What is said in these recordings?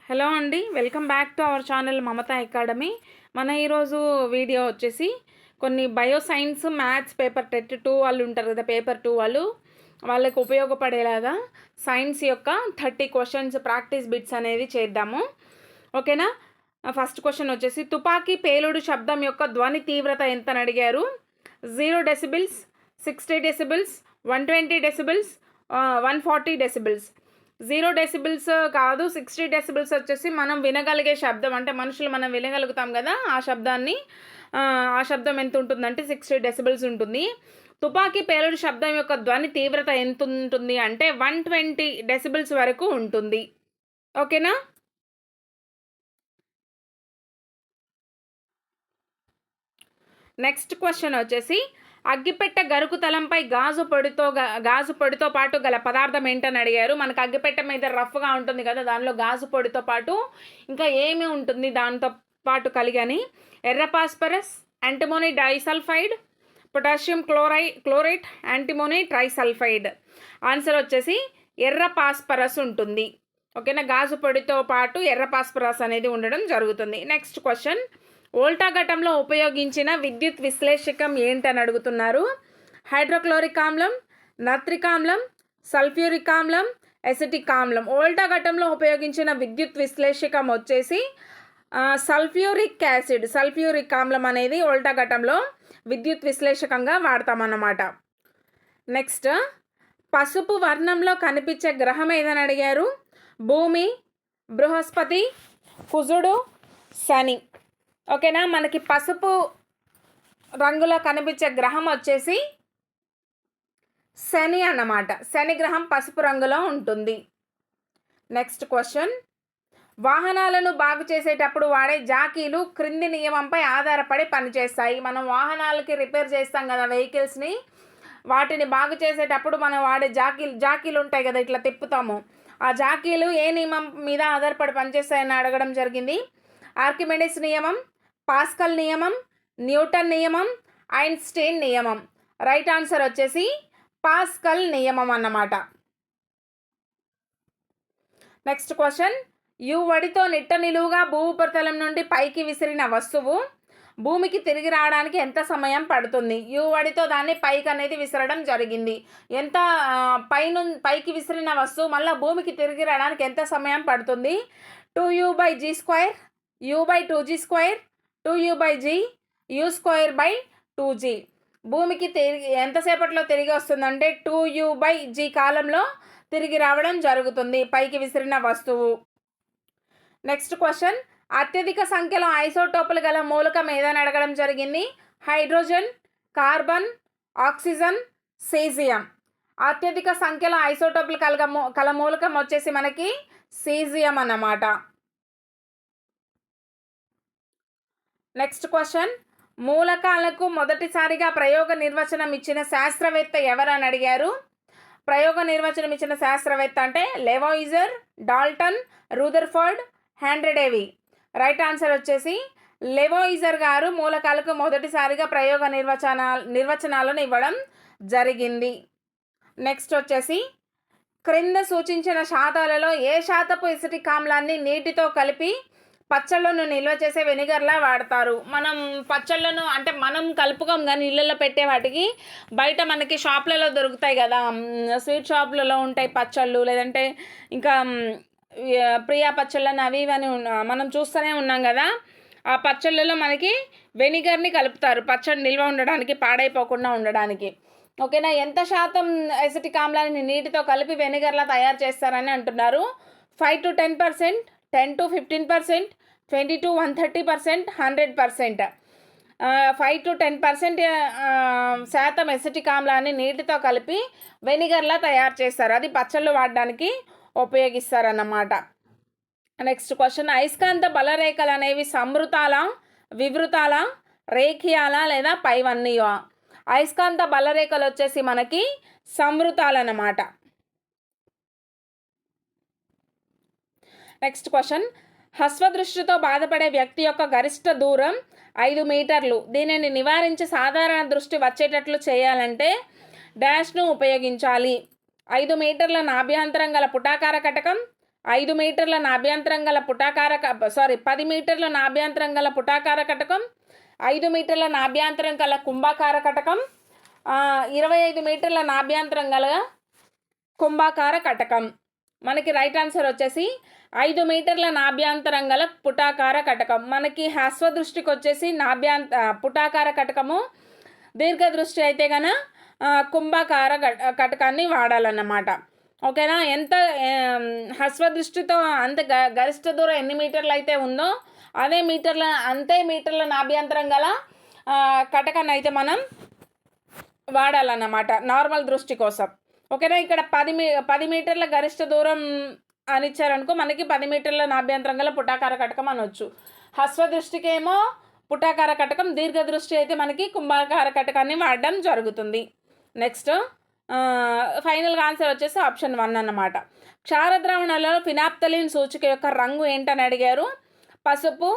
Hello అండి, welcome back to our channel Mamata academy. మన ఈరోజు వీడియో వచ్చేసి కొన్ని బయోసైన్స్ మ్యాథ్స్ పేపర్ టెట్ 2 వాళ్ళు ఉంటారు కదా, పేపర్ 2 వాళ్ళకి ఉపయోగపడేలాగా సైన్స్ యొక్క 30 క్వశ్చన్స్ ప్రాక్టీస్ బిట్స్ అనేది చేద్దాము. ఓకేనా. ఫస్ట్ క్వశ్చన్ వచ్చేసి తుపాకీ పేలుడు శబ్దం యొక్క ధ్వని తీవ్రత ఎంత అని అడిగారు. 0 decibels, 60 decibels, 120 decibels, 140 decibels. 0 decibels కాదు, 60 డెసిబిల్స్ వచ్చేసి మనం వినగలిగే శబ్దం, అంటే మనుషులు మనం వినగలుగుతాం కదా ఆ శబ్దాన్ని. ఆ శబ్దం ఎంత ఉంటుందంటే 60 డెసిబిల్స్ ఉంటుంది. తుపాకీ పేలుడు శబ్దం యొక్క ధ్వని తీవ్రత ఎంత ఉంటుంది అంటే 120 డెసిబిల్స్ వరకు ఉంటుంది. ఓకేనా. నెక్స్ట్ క్వశ్చన్ వచ్చేసి అగ్గిపెట్టె గరుకు తలంపై గాజు పొడితో పాటు గల పదార్థం ఏంటని అడిగారు. మనకు అగ్గిపెట్టె మీద రఫ్గా ఉంటుంది కదా, దానిలో గాజు పొడితో పాటు ఇంకా ఏమి ఉంటుంది దాంతో పాటు కలిగని. ఎర్ర phosphorus, antimony disulphide, potassium chlorite, antimony trisulphide. Answer వచ్చేసి ఎర్ర పాస్పరస్ ఉంటుంది. ఓకేనా. గాజు పొడితో పాటు ఎర్ర పాస్పరస్ అనేది ఉండడం జరుగుతుంది. నెక్స్ట్ క్వశ్చన్ వోల్టా ఘటంలో ఉపయోగించిన విద్యుత్ విశ్లేషకం ఏంటని అడుగుతున్నారు. హైడ్రోక్లోరిక్ ఆమ్లం, నత్రిక్ ఆమ్లం, సల్ఫ్యూరిక్ ఆమ్లం, ఎసిటిక్ ఆమ్లం. వోల్టా ఘటంలో ఉపయోగించిన విద్యుత్ విశ్లేషకం వచ్చేసి సల్ఫ్యూరిక్ యాసిడ్, సల్ఫ్యూరిక్ ఆమ్లం అనేది వోల్టా ఘటంలో విద్యుత్ విశ్లేషకంగా వాడతామన్నమాట. నెక్స్ట్ పసుపు వర్ణంలో కనిపించే గ్రహం ఏదని అడిగారు. భూమి, బృహస్పతి, కుజుడు, శని. ఓకేనా. మనకి పసుపు రంగులో కనిపించే గ్రహం వచ్చేసి శని అన్నమాట. శని గ్రహం పసుపు రంగులో ఉంటుంది. నెక్స్ట్ క్వశ్చన్ వాహనాలను బాగు చేసేటప్పుడు వాడే జాకీలు క్రింది నియమంపై ఆధారపడి పనిచేస్తాయి. మనం వాహనాలకి రిపేర్ చేస్తాం కదా వెహికల్స్ని, వాటిని బాగు చేసేటప్పుడు మనం వాడే జాకీలు ఉంటాయి కదా, ఇట్లా తిప్పుతాము. ఆ జాకీలు ఏ నియమం మీద ఆధారపడి పనిచేస్తాయని అడగడం జరిగింది. ఆర్కిమెడిస్ నియమం, పాస్కల్ నియమం, న్యూటన్ నియమం, ఐన్స్టీన్ నియమం. రైట్ ఆన్సర్ వచ్చేసి పాస్కల్ నియమం అన్నమాట. నెక్స్ట్ క్వశ్చన్ వడితో నిట్ట నిలువుగా భూ ఉపరితలం నుండి పైకి విసిరిన వస్తువు భూమికి తిరిగి రావడానికి ఎంత సమయం పడుతుంది. వడితో దాన్ని పైకి అనేది విసరడం జరిగింది. ఎంత పైకి విసిరిన వస్తువు మళ్ళీ భూమికి తిరిగి రావడానికి ఎంత సమయం పడుతుంది. 2u/g², u/2g², 2u/g, u²/2g. భూమికి ఎంతసేపట్లో తిరిగి వస్తుందంటే 2u/g కాలంలో తిరిగి రావడం జరుగుతుంది పైకి విసిరిన వస్తువు. నెక్స్ట్ క్వశ్చన్ అత్యధిక సంఖ్యలో ఐసోటోపులు గల మూలకం ఏదని అడగడం జరిగింది. Hydrogen, carbon, oxygen, caesium. అత్యధిక సంఖ్యలో ఐసోటోపులు కల మూలకం వచ్చేసి మనకి సీజియం అన్నమాట. నెక్స్ట్ క్వశ్చన్ మూలకాలకు మొదటిసారిగా ప్రయోగ నిర్వచనం ఇచ్చిన శాస్త్రవేత్త ఎవరని అడిగారు. ప్రయోగ నిర్వచనం ఇచ్చిన శాస్త్రవేత్త అంటే లెవాయిజర్, డాల్టన్, రూదర్ఫర్డ్, హ్యాండ్రెడేవి. రైట్ ఆన్సర్ వచ్చేసి లెవాయిజర్ గారు మూలకాలకు మొదటిసారిగా ప్రయోగ నిర్వచనాలను ఇవ్వడం జరిగింది. నెక్స్ట్ వచ్చేసి క్రింద సూచించిన శాతాలలో ఏ శాతపు ఎసిటిక్ ఆమ్లాన్ని నీటితో కలిపి పచ్చళ్ళను నిల్వ చేసే వెనిగర్లా వాడతారు. మనం పచ్చళ్ళను అంటే మనం కలుపుకోం కానీ ఇళ్ళల్లో పెట్టే వాటికి బయట మనకి షాప్లలో దొరుకుతాయి కదా, స్వీట్ షాప్లలో ఉంటాయి పచ్చళ్ళు, లేదంటే ఇంకా ప్రియా పచ్చళ్ళని అవి ఇవని మనం చూస్తూనే ఉన్నాం కదా. ఆ పచ్చళ్ళలో మనకి వెనిగర్ని కలుపుతారు పచ్చడి నిల్వ ఉండడానికి, పాడైపోకుండా ఉండడానికి. ఓకేనా. ఎంత శాతం ఎసిటిక్ ఆమ్లాన్ని నీటితో కలిపి వెనిగర్లా తయారు చేస్తారని అంటున్నారు. 5 to 10%, 10 to 15%, 20 to 130%, 100%. 5 to 10% శాతం ఎసిటిక్ ఆమ్లాన్ని నీటితో కలిపి వెనిగర్లా తయారు చేస్తారు. అది పచ్చళ్ళు వాడడానికి ఉపయోగిస్తారన్నమాట. నెక్స్ట్ క్వశ్చన్ అయస్కాంత బలరేఖలు అనేవి సంవృతాల, వివృతాల, రేఖీయాల లేదా పైవన్నీయ. అయస్కాంత బలరేఖలు వచ్చేసి మనకి సంవృతాలన్నమాట. నెక్స్ట్ క్వశ్చన్ హస్వదృష్టితో బాధపడే వ్యక్తి యొక్క గరిష్ట దూరం 5 మీటర్లు. దీనిని నివారించి సాధారణ దృష్టి వచ్చేటట్లు చేయాలంటే డాష్ను ఉపయోగించాలి. 5 మీటర్ల నాభ్యంతరం గల పుటాకార కటకం, 5 మీటర్ల నాభ్యంతరం గల 10 మీటర్ల నాభ్యంతరం గల పుటాకార కటకం, 5 మీటర్ల నాభ్యంతరం గల కుంభాకార కటకం, 25 మీటర్ల నాభ్యంతరం గల కుంభాకార కటకం. మనకి రైట్ ఆన్సర్ వచ్చేసి 5 మీటర్ల నాభ్యంతరం గల పుటాకార కటకం. మనకి హ్రస్వ దృష్టికి వచ్చేసి పుటాకార కటకము, దీర్ఘ దృష్టి అయితే కన కుంభాకార కటకాన్ని వాడాలన్నమాట. ఓకేనా. ఎంత హ్రస్వ దృష్టితో అంత గరిష్ట దూరం ఎన్ని మీటర్లు అయితే ఉందో అంతే మీటర్ల నాభ్యంతరం గల కటకాన్ని అయితే మనం వాడాలన్నమాట నార్మల్ దృష్టి కోసం. ఓకేనా. ఇక్కడ 10 మీటర్ల గరిష్ట దూరం అని ఇచ్చారనుకో, మనకి 10 మీటర్ల నాభ్యంతరం గల పుటాకార కటకం అనొచ్చు. హ్రస్వ దృష్టికి ఏమో పుటాకార కటకం, దీర్ఘ దృష్టి అయితే మనకి కుంభాకార కటకాన్ని వాడడం జరుగుతుంది. నెక్స్ట్ ఫైనల్గా ఆన్సర్ వచ్చేసి ఆప్షన్ 1 అన్నమాట. క్షారద్రావణాలలో ఫినాప్తలిన్ సూచిక యొక్క రంగు ఏంటని అడిగారు. పసుపు,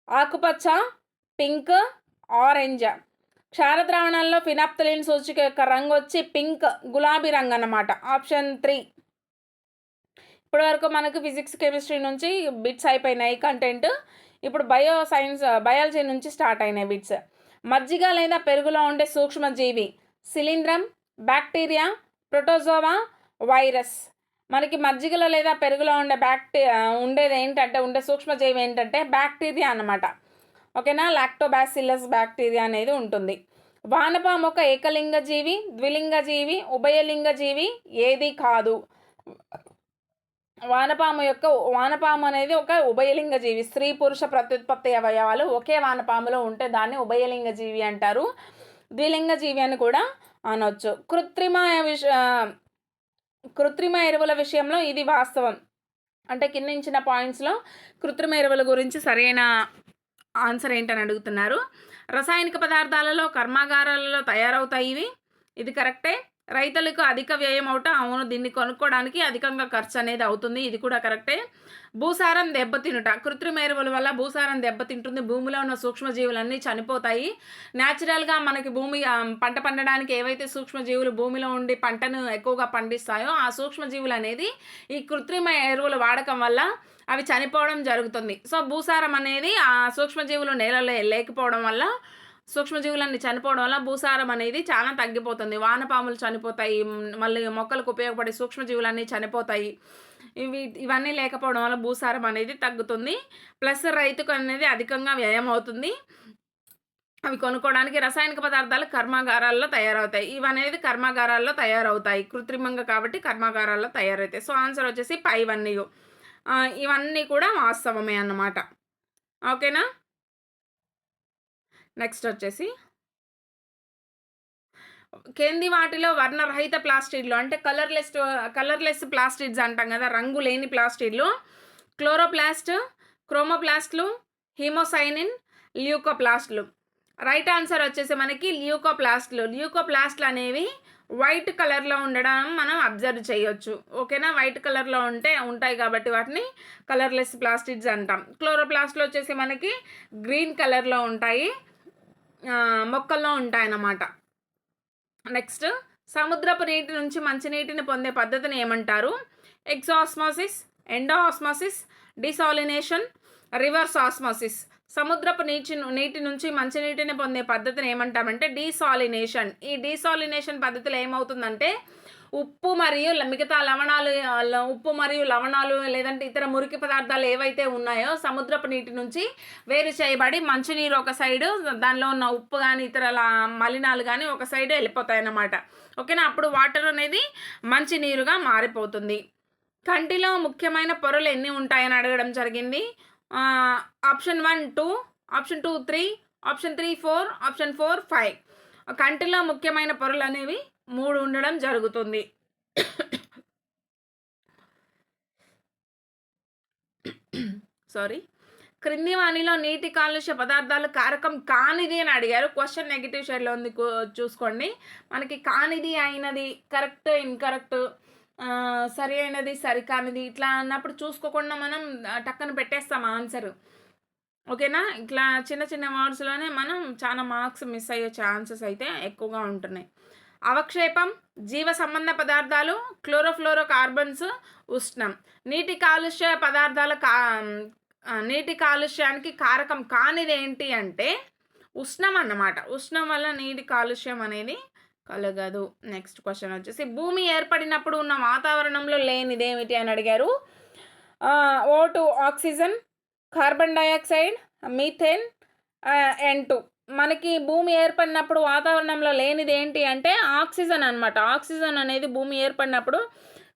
ఆకుపచ్చ, పింక్, ఆరెంజ్. క్షారద్రావణాల్లో ఫినాప్తలిన్ సూచిక యొక్క రంగు వచ్చి పింక్, గులాబీ రంగు అన్నమాట. ఆప్షన్ 3. ఇప్పటివరకు మనకు ఫిజిక్స్, కెమిస్ట్రీ నుంచి బిట్స్ అయిపోయినాయి కంటెంట్. ఇప్పుడు బయాలజీ నుంచి స్టార్ట్ అయినాయి బిట్స్. మజ్జిగ లేదా పెరుగులో ఉండే సూక్ష్మజీవి శిలీంధ్రం, బ్యాక్టీరియా, ప్రోటోజోవా, వైరస్. మనకి మజ్జిగలో లేదా పెరుగులో ఉండే సూక్ష్మజీవి ఏంటంటే బ్యాక్టీరియా అన్నమాట. ఓకేనా. లాక్టోబాసిల్లస్ బ్యాక్టీరియా అనేది ఉంటుంది. వానపాము ఒక ఏకలింగ జీవి, ద్విలింగ జీవి, ఉభయలింగ జీవి ఏది కాదు. వానపాము అనేది ఒక ఉభయలింగ జీవి. స్త్రీ పురుష ప్రత్యుత్పత్తి అవయవాలు ఒకే వానపాములో ఉంటే దాన్ని ఉభయలింగ జీవి అంటారు. ద్విలింగ జీవి అని కూడా అనొచ్చు. కృత్రిమ ఎరువుల విషయంలో ఇది వాస్తవం. అంటే కింద ఇచ్చిన పాయింట్స్లో కృత్రిమ ఎరువుల గురించి సరైన ఆన్సర్ ఏంటని అడుగుతున్నారు. రసాయనిక పదార్థాలలో కర్మాగారాలలో తయారవుతాయి ఇది కరెక్టే. రైతులకు అధిక వ్యయం అవును, దీన్ని కొనుక్కోవడానికి అధికంగా ఖర్చు అనేది అవుతుంది, ఇది కూడా కరెక్టే. భూసారం దెబ్బతినుట, కృత్రిమ ఎరువుల వల్ల భూసారం దెబ్బతింటుంది, భూమిలో ఉన్న సూక్ష్మజీవులన్నీ చనిపోతాయి. న్యాచురల్గా మనకి పంట పండడానికి ఏవైతే సూక్ష్మజీవులు భూమిలో ఉండి పంటను ఎక్కువగా పండిస్తాయో ఆ సూక్ష్మజీవులు అనేది ఈ కృత్రిమ ఎరువుల వాడకం వల్ల అవి చనిపోవడం జరుగుతుంది. సో భూసారం అనేది ఆ సూక్ష్మజీవులు నేలలో లేకపోవడం వల్ల, సూక్ష్మజీవులన్నీ చనిపోవడం వల్ల భూసారం అనేది చాలా తగ్గిపోతుంది. వానపాములు చనిపోతాయి, మళ్ళీ మొక్కలకు ఉపయోగపడే సూక్ష్మజీవులన్నీ చనిపోతాయి. ఇవన్నీ లేకపోవడం వల్ల భూసారం అనేది తగ్గుతుంది. ప్లస్ రైతుకు అనేది అధికంగా వ్యయం అవుతుంది. అవి కొనుక్కోవడానికి రసాయనిక పదార్థాలు కర్మాగారాల్లో తయారవుతాయి. ఇవనేది కర్మాగారాల్లో తయారవుతాయి కృత్రిమంగా, కాబట్టి కర్మాగారాల్లో తయారవుతాయి. సో ఆన్సర్ వచ్చేసి పైవన్నీ. ఇవన్నీ కూడా వాస్తవమే అన్నమాట. ఓకేనా. నెక్స్ట్ వచ్చేసి కింది వాటిలో వర్ణరహిత ప్లాస్టిడ్లు అంటే కలర్లెస్ ప్లాస్టిడ్స్ అంటాం కదా, రంగు లేని ప్లాస్టిడ్లు క్లోరోప్లాస్ట్, క్రోమోప్లాస్ట్లు, హీమోసైనిన్, ల్యూకోప్లాస్ట్లు. రైట్ ఆన్సర్ వచ్చేసి మనకి ల్యూకోప్లాస్ట్లు అనేవి వైట్ కలర్లో ఉండడం మనం అబ్జర్వ్ చేయొచ్చు. ఓకేనా. వైట్ కలర్లో ఉంటాయి కాబట్టి వాటిని కలర్లెస్ ప్లాస్టిడ్స్ అంటాం. క్లోరోప్లాస్ట్లు వచ్చేసి మనకి గ్రీన్ కలర్లో ఉంటాయి, మొక్కల్లో ఉంటాయన్నమాట. నెక్స్ట్ సముద్రపు నీటి నుంచి మంచినీటిని పొందే పద్ధతిని ఏమంటారు. ఎగ్జాస్మోసిస్, ఎండోఆస్మోసిస్, డిసాలినేషన్, రివర్స్ ఆస్మోసిస్. సముద్రపు నీటి నుంచి మంచినీటిని పొందే పద్ధతిని ఏమంటామంటే డీసాలినేషన్. ఈ డీసాలినేషన్ పద్ధతిలో ఏమవుతుందంటే ఉప్పు మరియు మిగతా లవణాలు లేదంటే ఇతర మురికి పదార్థాలు ఏవైతే ఉన్నాయో సముద్రపు నీటి నుంచి వేరు చేయబడి మంచినీరు ఒక సైడు, దానిలో ఉన్న ఉప్పు కానీ ఇతర మలినాలు కానీ ఒక సైడ్ వెళ్ళిపోతాయి అన్నమాట. ఓకేనా. అప్పుడు వాటర్ అనేది మంచినీరుగా మారిపోతుంది. కంటిలో ముఖ్యమైన పొరలు ఎన్ని ఉంటాయని అడగడం జరిగింది. Option 1 2, option 2 3, option 3 4, option 4 5. కంటిలో ముఖ్యమైన పొరలు అనేవి 3 ఉండడం జరుగుతుంది. సారీ. క్రింది వాణిలో నీటి కాలుష్య పదార్థాలు కారకం కానిది అని అడిగారు. క్వశ్చన్ నెగిటివ్ షేడ్లో ఉంది, చూసుకోండి. మనకి కానిది అయినది కరెక్ట్, ఇన్కరెక్ట్, సరి అయినది సరికానిది ఇట్లా అన్నప్పుడు చూసుకోకుండా మనం టక్కన పెట్టేస్తాం ఆన్సర్. ఓకేనా. ఇట్లా చిన్న వర్డ్స్లోనే మనం చాలా మార్క్స్ మిస్ అయ్యే ఛాన్సెస్ అయితే ఎక్కువగా ఉంటున్నాయి. అవక్షేపం, జీవ సంబంధ పదార్థాలు, క్లోరోఫ్లోరో కార్బన్స్, ఉష్ణం. నీటి కాలుష్యానికి కారకం కానిది ఏంటి అంటే ఉష్ణం అన్నమాట. ఉష్ణం వల్ల నీటి కాలుష్యం అనేది కలగదు. నెక్స్ట్ క్వశ్చన్ వచ్చేసి భూమి ఏర్పడినప్పుడు ఉన్న వాతావరణంలో లేనిదేమిటి అని అడిగారు. O2 oxygen, carbon dioxide, methane, N2. మనకి భూమి ఏర్పడినప్పుడు వాతావరణంలో లేనిది ఏంటి అంటే ఆక్సిజన్ అనమాట. ఆక్సిజన్ అనేది భూమి ఏర్పడినప్పుడు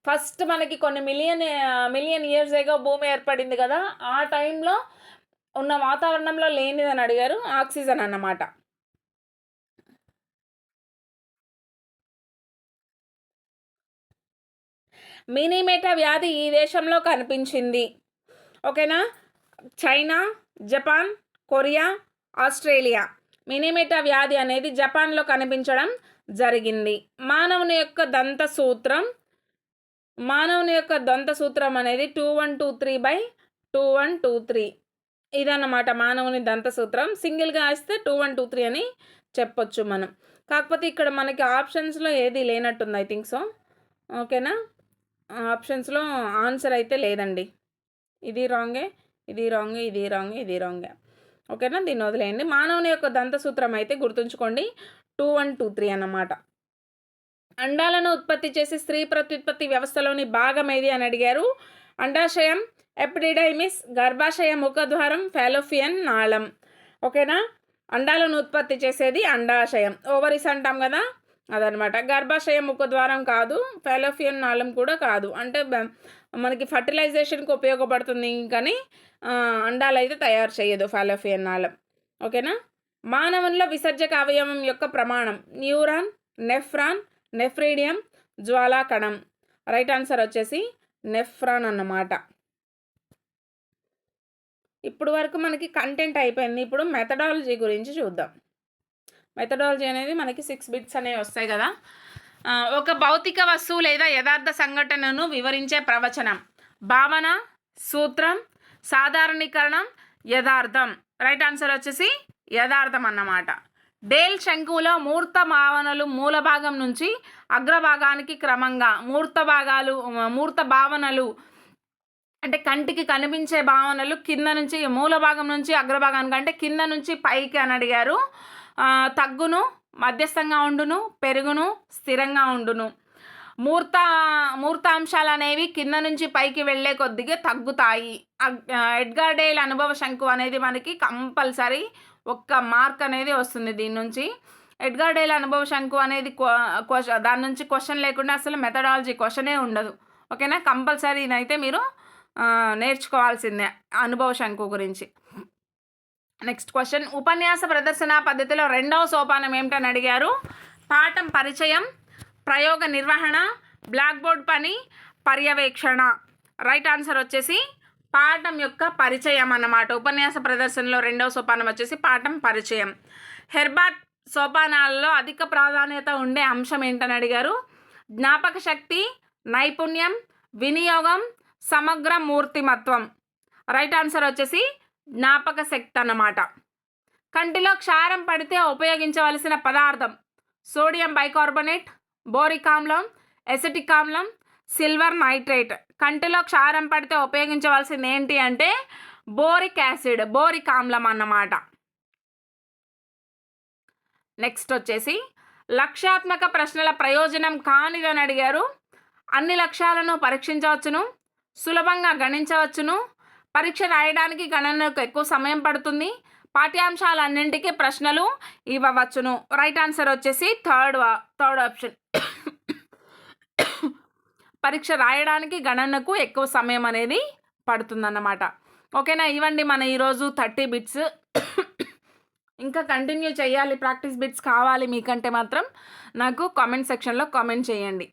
ఫస్ట్ మనకి కొన్ని మిలియన్ ఇయర్స్ ఏగో భూమి ఏర్పడింది కదా, ఆ టైంలో ఉన్న వాతావరణంలో లేనిదని అడిగారు. ఆక్సిజన్ అన్నమాట. మినీమేటా వ్యాధి ఈ దేశంలో కనిపించింది. ఓకేనా? China, Japan, Korea, Australia. Minamata వ్యాధి అనేది జపాన్లో కనిపించడం జరిగింది. మానవుని యొక్క దంత సూత్రం అనేది 2123/2123. ఇదన్నమాట మానవుని దంత సూత్రం. సింగిల్గా వేస్తే 2123 అని చెప్పొచ్చు మనం. కాకపోతే ఇక్కడ మనకి ఆప్షన్స్లో ఏది లేనట్టుంది, ఐ థింక్ సో. ఓకేనా? ఆప్షన్స్లో ఆన్సర్ అయితే లేదండి. ఇది రాంగే, ఇది రాంగే, ఇది రాంగే, ఇది రాంగే. ఓకేనా? దీన్ని వదిలేయండి. మానవుని యొక్క దంత సూత్రం అయితే గుర్తుంచుకోండి 2123 అన్నమాట. అండాలను ఉత్పత్తి చేసే స్త్రీ ప్రత్యుత్పత్తి వ్యవస్థలోని భాగం ఏది అని అడిగారు. అండాశయం, ఎపిడిడైమిస్, గర్భాశయ ముఖద్వారం, ఫాలోపియన్ నాళం. ఓకేనా? అండాలను ఉత్పత్తి చేసేది అండాశయం. ఓవరీస్ అంటాం కదా, అదనమాట. గర్భాశయ ముఖద్వారం కాదు, ఫాలోపియన్ నాళం కూడా కాదు. అంటే మనకి ఫర్టిలైజేషన్కి ఉపయోగపడుతుంది కానీ అండాలు అయితే తయారు చేయదు ఫాలోపియన్ నాళం. ఓకేనా? మానవునిలో విసర్జక అవయవం యొక్క ప్రమాణం న్యూరాన్, నెఫ్రాన్, నెఫ్రీడియం, జ్వాలాకణం. రైట్ ఆన్సర్ వచ్చేసి నెఫ్రాన్ అన్నమాట. ఇప్పుడు వరకు మనకి కంటెంట్ అయిపోయింది. ఇప్పుడు మెథడాలజీ గురించి చూద్దాం. మెథడాలజీ అనేది మనకి 6 బిట్స్ అనేవి వస్తాయి కదా. ఒక భౌతిక వస్తువు లేదా యథార్థ సంఘటనను వివరించే ప్రవచనం. భావన, సూత్రం, సాధారణీకరణం, యథార్థం. రైట్ ఆన్సర్ వచ్చేసి యథార్థం అన్నమాట. డేల్ శంకువులో మూర్త భావనలు మూల భాగం నుంచి అగ్రభాగానికి క్రమంగా మూర్త భావనలు అంటే కంటికి కనిపించే భావనలు కింద నుంచి మూల భాగం నుంచి అగ్రభాగానికి అంటే కింద నుంచి పైకి అని అడిగారు. తగ్గును, మధ్యస్థంగా ఉండును, పెరుగును, స్థిరంగా ఉండును. మూర్తాంశాలు అనేవి కింద నుంచి పైకి వెళ్ళే కొద్దిగా తగ్గుతాయి. ఎడ్గార్ డేల్ అనుభవ శంకు అనేది మనకి కంపల్సరీ ఒక్క మార్క్ అనేది వస్తుంది దీని నుంచి. ఎడ్గార్ డేల్ అనుభవ శంకు అనేది దాని నుంచి క్వశ్చన్ లేకుండా అసలు మెథడాలజీ క్వశ్చనే ఉండదు. ఓకేనా? కంపల్సరీ అయితే మీరు నేర్చుకోవాల్సిందే అనుభవ శంకు గురించి. నెక్స్ట్ క్వశ్చన్, ఉపన్యాస ప్రదర్శన పద్ధతిలో 2వ సోపానం ఏమిటని అడిగారు. పాఠం పరిచయం, ప్రయోగ నిర్వహణ, బ్లాక్ బోర్డ్ పని, పర్యవేక్షణ. రైట్ ఆన్సర్ వచ్చేసి పాఠం యొక్క పరిచయం అన్నమాట. ఉపన్యాస ప్రదర్శనలో 2వ సోపానం వచ్చేసి పాఠం పరిచయం. హెర్బర్ట్ సోపానాలలో అధిక ప్రాధాన్యత ఉండే అంశం ఏంటని అడిగారు. జ్ఞాపక శక్తి, నైపుణ్యం, వినియోగం, సమగ్ర మూర్తిమత్వం. రైట్ ఆన్సర్ వచ్చేసి జ్ఞాపక శక్తి అన్నమాట. కంటిలో క్షారం పడితే ఉపయోగించవలసిన పదార్థం సోడియం బైకార్బోనేట్, బోరిక్ ఆమ్లం, ఎసిటిక్ ఆమ్లం, సిల్వర్ నైట్రేట్. కంటిలో క్షారం పడితే ఉపయోగించవలసింది ఏంటి అంటే బోరిక్ యాసిడ్, బోరిక్ ఆమ్లం అన్నమాట. నెక్స్ట్ వచ్చేసి లక్ష్యాత్మక ప్రశ్నల ప్రయోజనం కానిదని అడిగారు. అన్ని లక్ష్యాలను పరీక్షించవచ్చును, సులభంగా గణించవచ్చును, పరీక్ష రాయడానికి గణనకు ఎక్కువ సమయం పడుతుంది, పాఠ్యాంశాలన్నింటికీ ప్రశ్నలు ఇవ్వవచ్చును. రైట్ ఆన్సర్ వచ్చేసి థర్డ్ ఆప్షన్. పరీక్ష రాయడానికి గణనకు ఎక్కువ సమయం అనేది పడుతుందన్నమాట. ఓకేనా? ఇవ్వండి మన ఈరోజు 30 బిట్స్. ఇంకా కంటిన్యూ చేయాలి, ప్రాక్టీస్ బిట్స్ కావాలి మీకంటే మాత్రం నాకు కామెంట్ సెక్షన్లో కామెంట్ చేయండి.